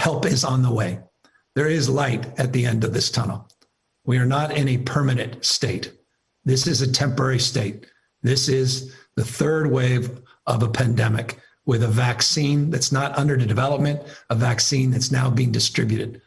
help is on the way. There is light at the end of this tunnel. We are not in a permanent state. This is a temporary state. This is the third wave of a pandemic with a vaccine that's not under development, a vaccine that's now being distributed.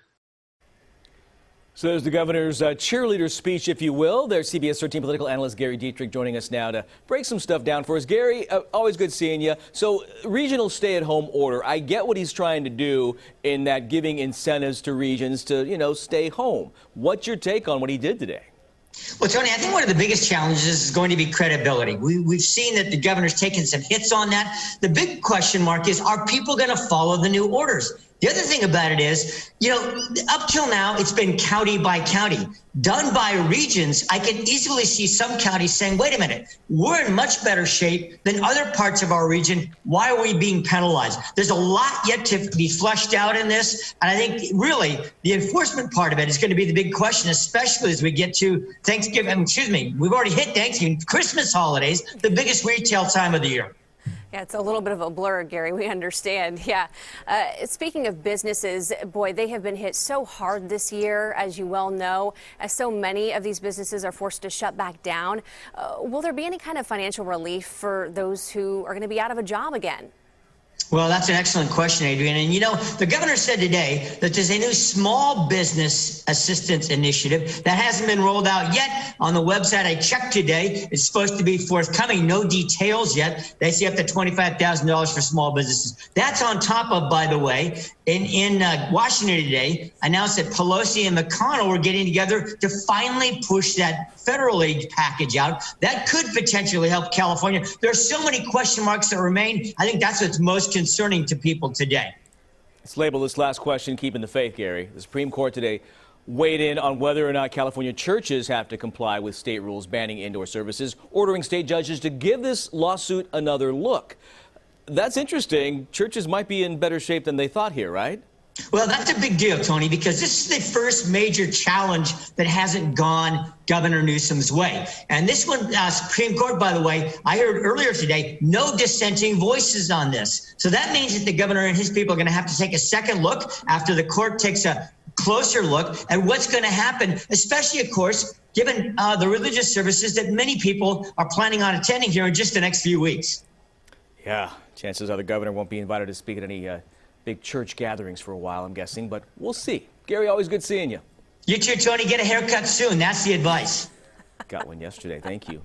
So there's the governor's cheerleader speech, if you will. There's CBS 13 political analyst Gary Dietrich joining us now to break some stuff down for us. Gary, always good seeing you. So regional stay-at-home order, I get what he's trying to do in that giving incentives to regions to, stay home. What's your take on what he did today? Well, Tony, I think one of the biggest challenges is going to be credibility. We've seen that the governor's taken some hits on that. The big question mark is, are people going to follow the new orders? The other thing about it is, up till now, it's been county by county, done by regions. I can easily see some counties saying, wait a minute, we're in much better shape than other parts of our region. Why are we being penalized? There's a lot yet to be fleshed out in this. And I think really the enforcement part of it is going to be the big question, especially as we get to Thanksgiving. We've already hit Thanksgiving, Christmas holidays, the biggest retail time of the year. Yeah, it's a little bit of a blur, Gary. We understand. Yeah. Speaking of businesses, boy, they have been hit so hard this year, as you well know, as so many of these businesses are forced to shut back down. Will there be any kind of financial relief for those who are going to be out of a job again? Well, that's an excellent question, Adrian. And the governor said today that there's a new small business assistance initiative that hasn't been rolled out yet on the website. I checked today. It's supposed to be forthcoming. No details yet. They say up to $25,000 for small businesses. That's on top of, by the way, in Washington today, announced that Pelosi and McConnell were getting together to finally push that federal aid package out. That could potentially help California. There are so many question marks that remain. I think that's what's most concerning to people today. Let's label this last question keeping the faith, Gary. The Supreme Court today weighed in on whether or not California churches have to comply with state rules banning indoor services, ordering state judges to give this lawsuit another look. That's interesting. Churches might be in better shape than they thought here, right? Well, that's a big deal, Tony, because this is the first major challenge that hasn't gone Governor Newsom's way. And this one, Supreme Court, by the way, I heard earlier today, no dissenting voices on this. So that means that the governor and his people are going to have to take a second look after the court takes a closer look at what's going to happen, especially, of course, given the religious services that many people are planning on attending here in just the next few weeks. Yeah, chances are the governor won't be invited to speak at any big church gatherings for a while, I'm guessing, but we'll see. Gary, always good seeing you. You too, Tony. Get a haircut soon. That's the advice. Got one yesterday. Thank you.